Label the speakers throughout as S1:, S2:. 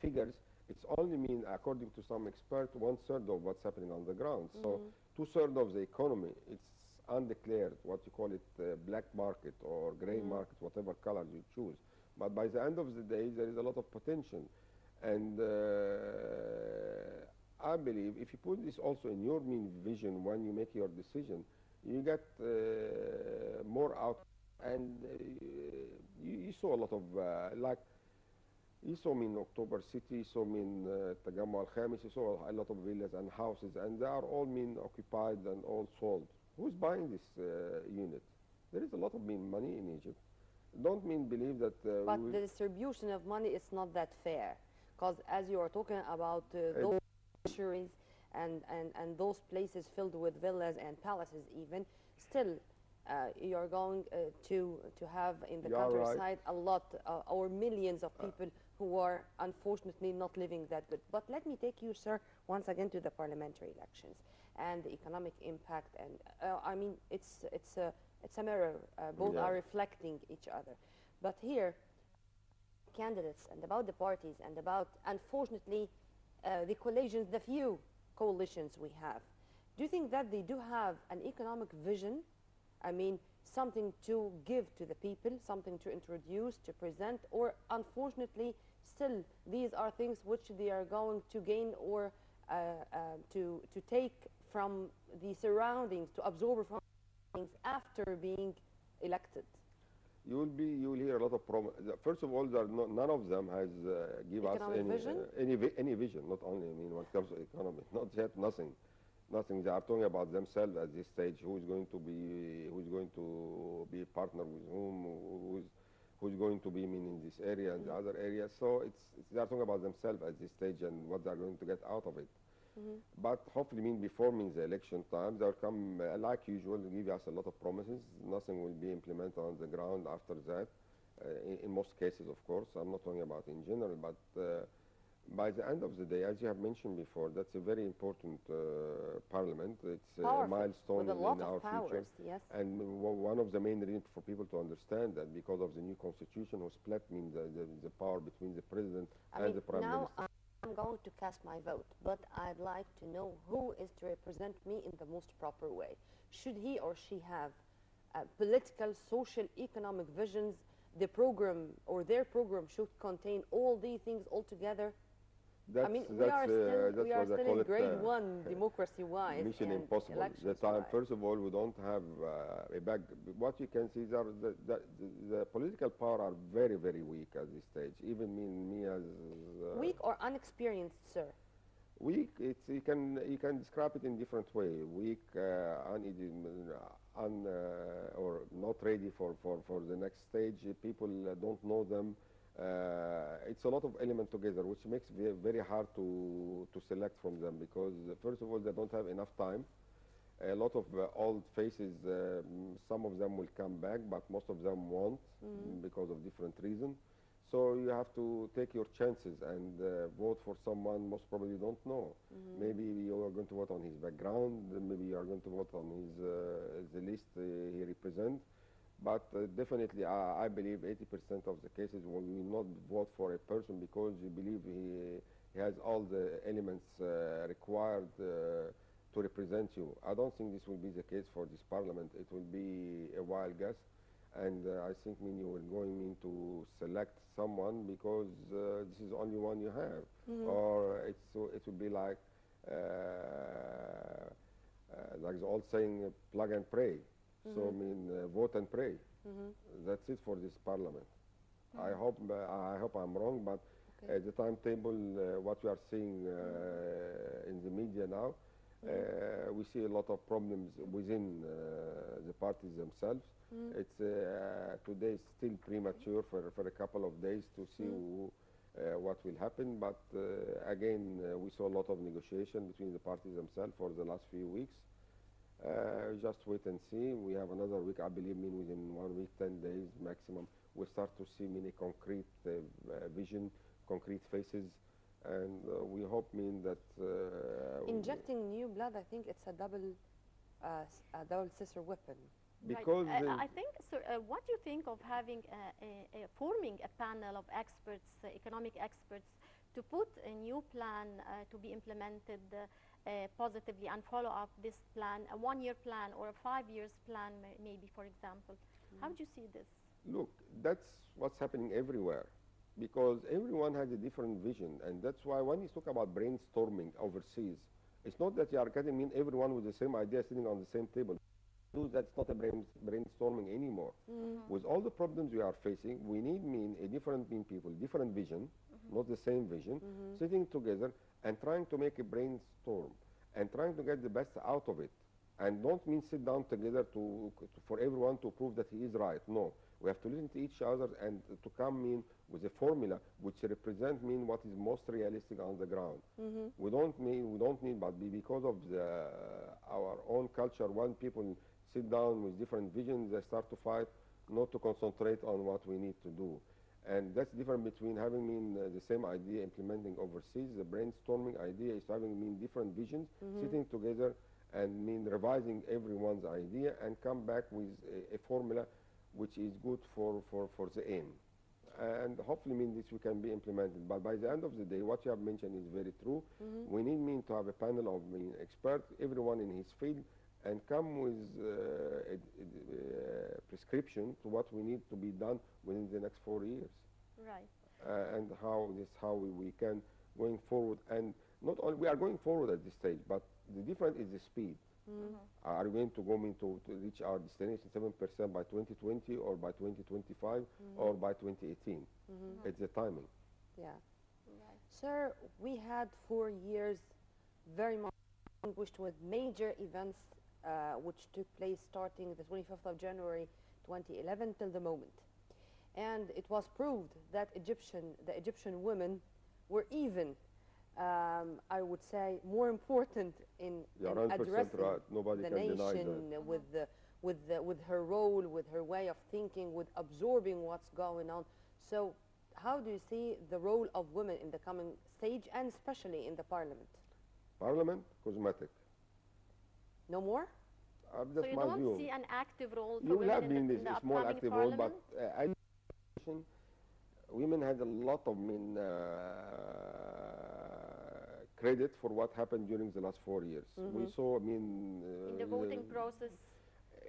S1: figures, it's only mean, according to some experts, 1/3 of what's happening on the ground. So 2/3 of the economy, it's undeclared, what you call it, black market or gray market, whatever color you choose. But by the end of the day, there is a lot of potential. And I believe if you put this also in your mean vision when you make your decision, you get more out. And you saw a lot of, like, you saw me in October City, you saw me in Tajammu al-Khamis, you saw a lot of villas and houses, and they are all occupied and all sold. Who's buying this unit? There is a lot of money in Egypt. Don't believe that.
S2: But the distribution of money is not that fair, because as you are talking about those luxuries and those places filled with villas and palaces, even still. You're going to have in the countryside a lot or millions of people who are unfortunately not living that good. But let me take you, sir, once again to the parliamentary elections and the economic impact. And I mean, it's a mirror. Both are reflecting each other. But here, candidates and about the parties and about, unfortunately, the coalitions, the few coalitions we have. Do you think that they do have an economic vision? I mean, something to give to the people, something to introduce, to present, or unfortunately, still, these are things which they are going to gain or to take from the surroundings, to absorb from things after being elected? You
S1: will hear a lot of promise. First of all, none of them has give us any vision. Not only when it comes to economy, not yet nothing. Nothing. They are talking about themselves at this stage. Who is going to be a partner with whom? Who's going to be in this area and the other areas? So they are talking about themselves at this stage and what they are going to get out of it. But hopefully, before the election time, they'll come like usual, give us a lot of promises. Nothing will be implemented on the ground after that. In most cases, of course. I'm not talking about in general, but. By the end of the day, as you have mentioned before, that's a very important parliament. It's a milestone in our future.
S2: Yes.
S1: And one of the main reasons for people to understand that because of the new constitution who split the power between the president and the prime minister.
S2: Now I'm going to cast my vote, but I'd like to know who is to represent me in the most proper way. Should he or she have political, social, economic visions? The program or their program should contain all these things all together. We are still in grade one, democracy-wise.
S1: Mission impossible. First of all, we don't have a back. What you can see is the political power are very, very weak at this stage. Even me as
S2: weak or unexperienced, sir.
S1: Weak. You can describe it in different way. Weak, or not ready for the next stage. People don't know them. It's a lot of elements together, which makes it very hard to select from them because, first of all, they don't have enough time. A lot of old faces, some of them will come back, but most of them won't because of different reasons. So you have to take your chances and vote for someone most probably you don't know. Maybe you are going to vote on his background, maybe you are going to vote on the list he represents. But definitely, I believe 80% of the cases we will not vote for a person because you believe he has all the elements required to represent you. I don't think this will be the case for this parliament. It will be a wild guess. And I think you are going to select someone because this is the only one you have. Or it will be like the old saying, plug and pray. So vote and pray. That's it for this parliament. I hope I'm wrong, but the timetable, what we are seeing in the media now, we see a lot of problems within the parties themselves. It's today is still premature for a couple of days to see what will happen. But again, we saw a lot of negotiation between the parties themselves for the last few weeks. Just wait and see. We have another week, I believe, within 1 week, 10 days maximum, we start to see many concrete vision, concrete faces, and we hope that
S2: injecting new blood. I think it's a double scissor weapon.
S1: because
S3: I think, sir, what do you think of having forming a panel of experts, economic experts, to put a new plan to be implemented positively and follow up this plan, a 1-year plan or a 5 years plan, maybe, for example? How do you see this?
S1: look, that's what's happening everywhere, because everyone has a different vision, and that's why when you talk about brainstorming overseas, it's not that you are getting everyone with the same idea sitting on the same table. That's not a brainstorming anymore. With all the problems we are facing, we need a different people, different vision, not the same vision, sitting together and trying to make a brainstorm and trying to get the best out of it. And don't sit down together for everyone to prove that he is right. No, we have to listen to each other and to come with a formula which represent what is most realistic on the ground. We don't need, but because of our own culture, when people sit down with different visions, they start to fight, not to concentrate on what we need to do. And that's different between having the same idea implementing overseas. The brainstorming idea is having different visions, sitting together and revising everyone's idea and come back with a formula which is good for the aim. And hopefully this we can be implemented. But by the end of the day, what you have mentioned is very true. We need to have a panel of experts, everyone in his field, and come with a prescription to what we need to be done within the next 4 years.
S3: Right.
S1: And how we can going forward. And not only we are going forward at this stage, but the difference is the speed. Are we going to go to reach our destination 7% by 2020 or by 2025 or by 2018? It's the timing.
S2: Yeah.
S3: Right.
S2: Sir, we had 4 years very much distinguished with major events which took place starting the 25th of January 2011 till the moment. And it was proved that the Egyptian women were even, I would say, more important in addressing
S1: right. Nobody
S2: the
S1: can deny
S2: nation
S1: that.
S2: with her role, with her way of thinking, with absorbing what's going on. So how do you see the role of women in the coming stage, and especially in the parliament?
S1: Parliament, cosmetic.
S2: No more?
S3: So you don't
S1: view.
S3: see an active role for
S1: You will
S3: women
S1: have
S3: in the
S1: a small
S3: upcoming
S1: active role,
S3: parliament?
S1: but women had a lot of credit for what happened during the last 4 years. We saw,
S3: in the voting process?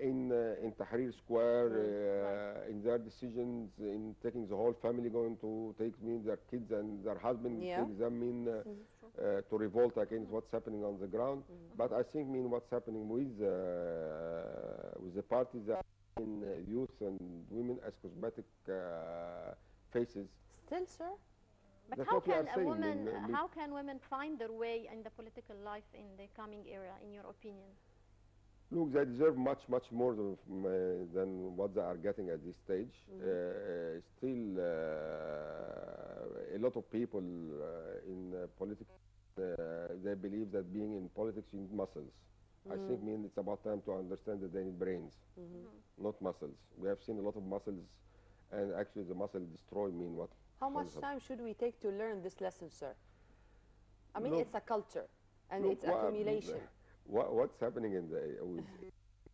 S1: In Tahrir Square, in their decisions, in taking the whole family going to take their kids and their husband, take them to revolt against what's happening on the ground. But I think what's happening with the parties that in youth and women as cosmetic faces.
S2: Still, sir?
S3: But
S1: That's
S3: how
S1: what we are
S3: can
S1: saying,
S3: how can women find their way in the political life in the coming era, in your opinion?
S1: Look, they deserve much more than what they are getting at this stage. Still, a lot of people in politics, they believe that being in politics you need muscles. I think it's about time to understand that they need brains, not muscles. We have seen a lot of muscles, and actually the muscle destroy what.
S2: How much time should we take to learn this lesson, sir? I mean,
S1: Look,
S2: it's a culture, and it's accumulation.
S1: What's happening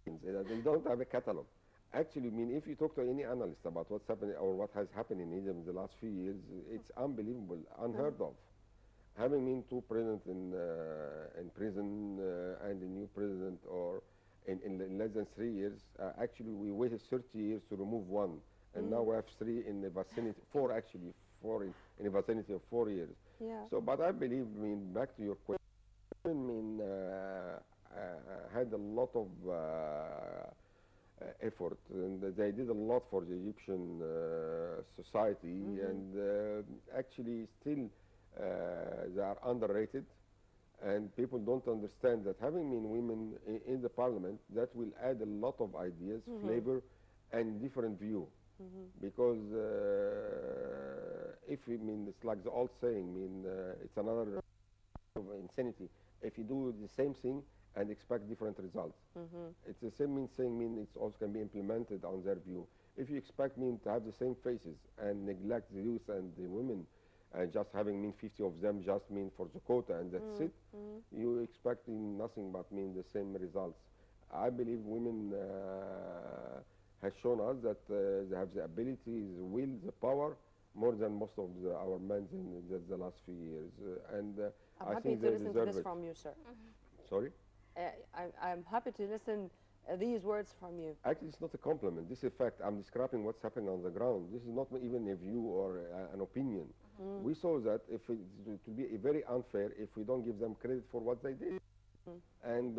S1: they don't have a catalog. Actually, if you talk to any analyst about what's happening or what has happened in Egypt in the last few years, it's unbelievable, unheard of. Having two presidents in prison and a new president, or in less than 3 years, actually we waited 30 years to remove one, and now we have 3 in the vicinity, 4 actually, 4 in the vicinity of 4 years.
S2: Yeah.
S1: So, but I believe, back to your question, had a lot of effort, and they did a lot for the Egyptian society, and actually still they are underrated, and people don't understand that having women in the parliament, that will add a lot of ideas, flavor, and different view. Because if it's like the old saying, it's another of insanity if you do the same thing and expect different results. It's the same saying it also can be implemented on their view. If you expect to have the same faces and neglect the youth and the women, and just having 50 of them just for the quota and that's it, you expect nothing but the same results. I believe women has shown us that they have the ability, the will, the power, more than most of our men in the last few years.
S2: I'm
S1: I
S2: happy
S1: think
S2: to
S1: they
S2: listen to
S1: deserve
S2: this
S1: it.
S2: from you, sir.
S1: Sorry?
S2: I'm happy to listen these words from you.
S1: Actually, it's not a compliment. This is a fact. I'm describing what's happening on the ground. This is not even a view or an opinion. We saw that if it to be very unfair if we don't give them credit for what they did. And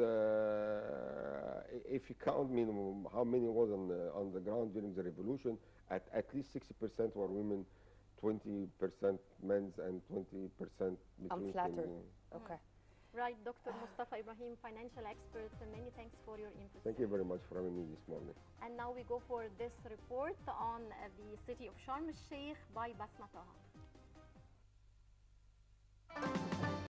S1: if you count minimum how many was on the ground during the revolution, at least 60% were women, 20% men's, and 20% between.
S2: I'm flattered. Okay.
S3: Right, Dr. Mustafa Ibrahim, financial expert, many thanks for your input.
S1: Thank you very much for having me this morning.
S3: And now we go for this report on the city of Sharm el-Sheikh by Basma Taha.